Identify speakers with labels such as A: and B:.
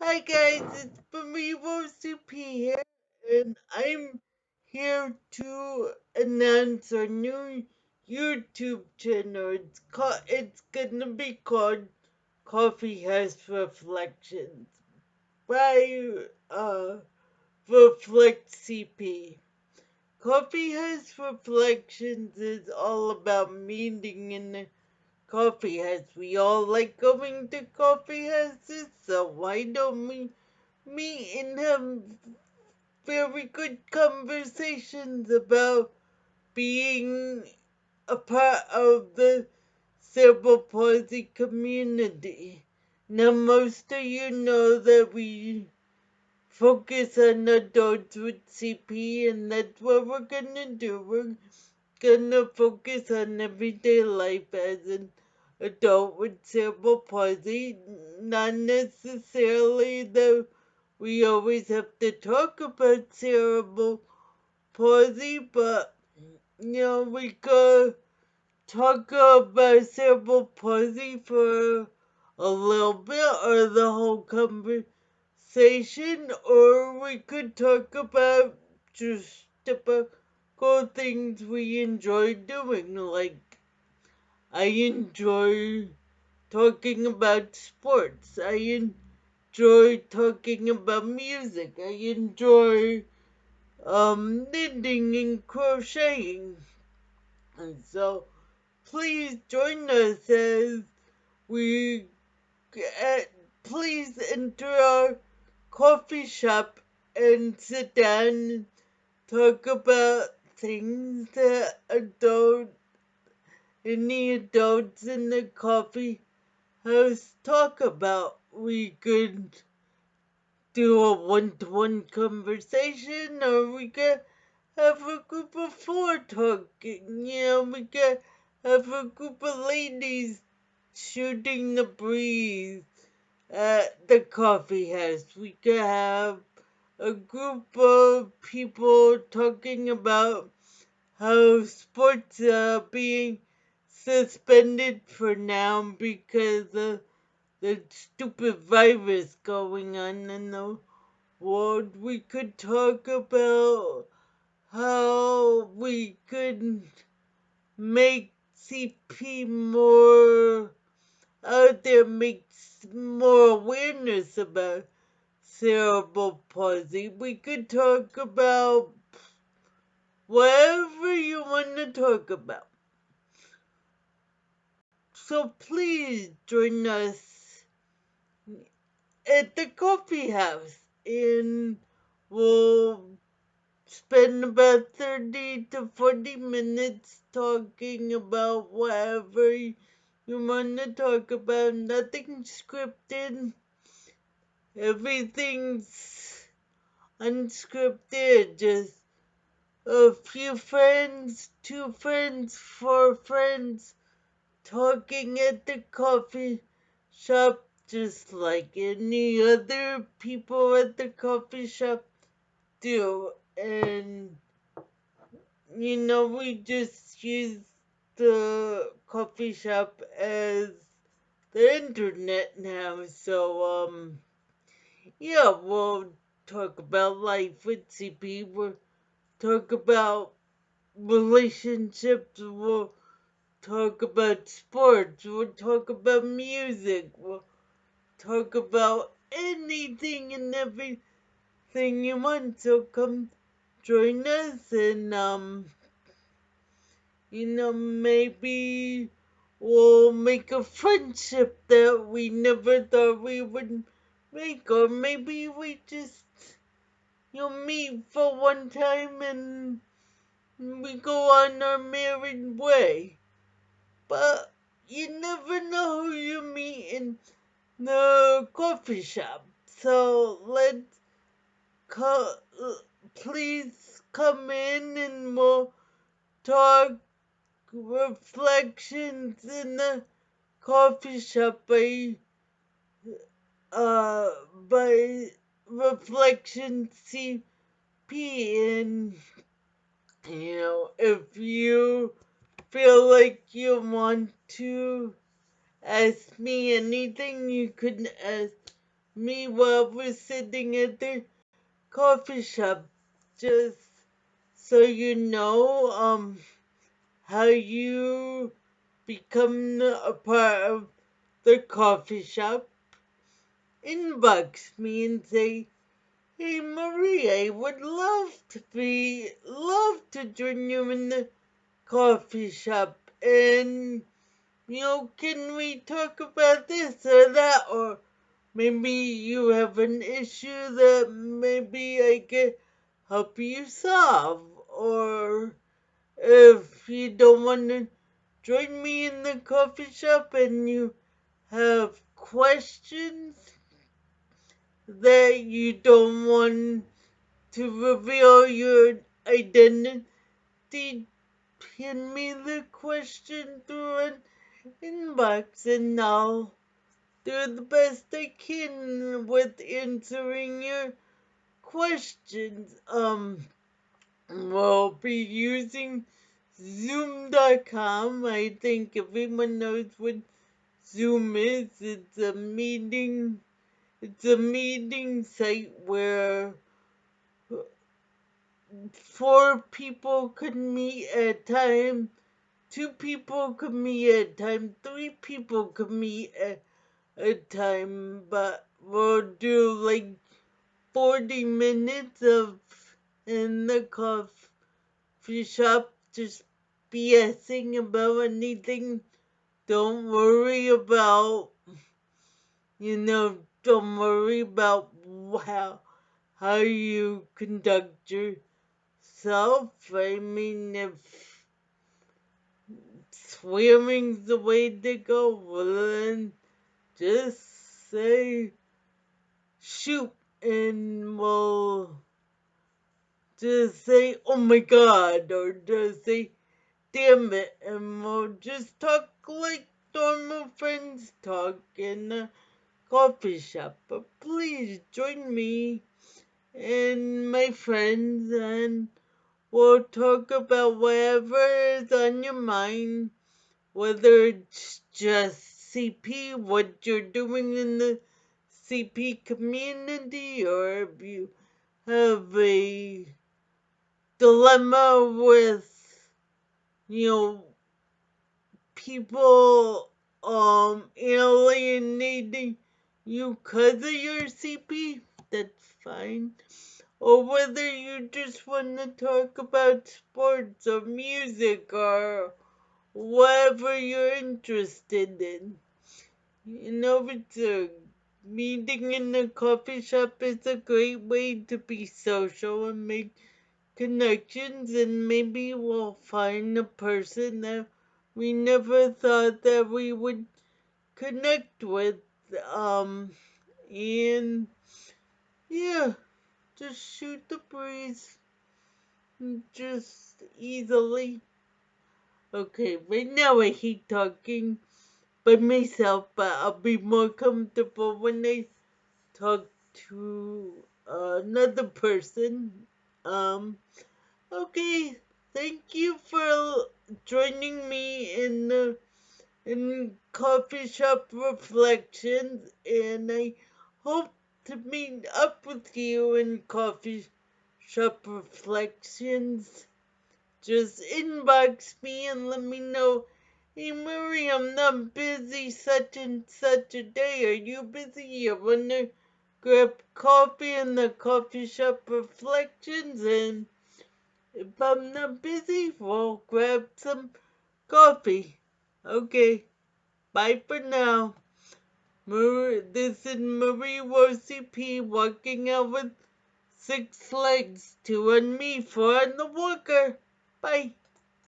A: Hi guys, it's REFLECCP here, and I'm here to announce our new YouTube channel. It's gonna be called Coffee House Reflections by REFLECCP. Coffee House Reflections is all about meeting in the coffee house. We all like going to coffee houses, so why don't we meet and have very good conversations about being a part of the cerebral palsy community? Now, most of you know that we focus on adults with CP, and that's what we're gonna do. We're gonna focus on everyday life as an adult with cerebral palsy. Not necessarily that we always have to talk about cerebral palsy, but we could talk about cerebral palsy for a little bit or the whole conversation, or we could talk about just typical things we enjoy doing. Like, I enjoy talking about sports. I enjoy talking about music. I enjoy knitting and crocheting. And so please join us as we uh, please enter our coffee shop and sit down and talk about things that any adults in the coffee house talk about. We could do a one-to-one conversation, or we could have a group of four talking. We could have a group of ladies shooting the breeze at the coffee house. We could have a group of people talking about how sports are being suspended for now because of the stupid virus going on in the world. We could talk about how we could make CP more out there, make more awareness about cerebral palsy. We could talk about whatever you want to talk about. So please join us at the coffee house, and we'll spend about 30 to 40 minutes talking about whatever you want to talk about. Nothing scripted. Everything's unscripted. Just a few friends, two friends, four friends talking at the coffee shop just like any other people at the coffee shop do. And we just use the coffee shop as the internet now. So yeah, we'll talk about life with CP. We'll talk about relationships. We'll talk about sports. We'll talk about music. We'll talk about anything and everything you want. So come join us, and maybe we'll make a friendship that we never thought we would make, or maybe we just meet for one time and we go on our married way. But you never know who you meet in the coffee shop. So co- please come in and we'll talk reflections in the coffee shop by Reflection CP. And if you feel like you want to ask me anything, you can ask me while we're sitting at the coffee shop. Just so you know, how you become a part of the coffee shop. Inbox me and say, "Hey Marie, I would love to join you in the coffee shop, and can we talk about this or that, or maybe you have an issue that maybe I could help you solve, or if you don't want to join me in the coffee shop and you have questions that you don't want to reveal your identity, pin me the question through an inbox and I'll do the best I can with answering your questions. We'll be using Zoom.com. I think everyone knows what Zoom is. It's a meeting site where 4 people could meet at a time, 2 people could meet at a time, 3 people could meet at a time, but we'll do like 40 minutes of in the coffee shop just BSing about anything. Don't worry about, don't worry about how you conduct yourself. I mean, if swearing's the way to go, well then just say shoot and we'll just say oh my god or just say damn it and we'll just talk like normal friends talk in a coffee shop. But please join me and my friends and we'll talk about whatever is on your mind, whether it's just CP, what you're doing in the CP community, or if you have a dilemma with, you know, people alienating you because of your CP, that's fine. Or whether you just want to talk about sports or music or whatever you're interested in. It's a meeting in a coffee shop is a great way to be social and make connections, and maybe we'll find a person that we never thought that we would connect with. And yeah, just shoot the breeze just easily. Okay, right now I hate talking by myself, but I'll be more comfortable when I talk to another person. Okay, thank you for joining me in Coffee Shop Reflections, and I hope to meet up with you in Coffee Shop Reflections. Just inbox me and let me know, "Hey Marie, I'm not busy such and such a day. Are you busy? You wanna grab coffee in the Coffee Shop Reflections?" And if I'm not busy, we'll grab some coffee. Okay, bye for now. This is Marie RCP walking out with 6 legs, 2 on me, 4 on the walker. Bye.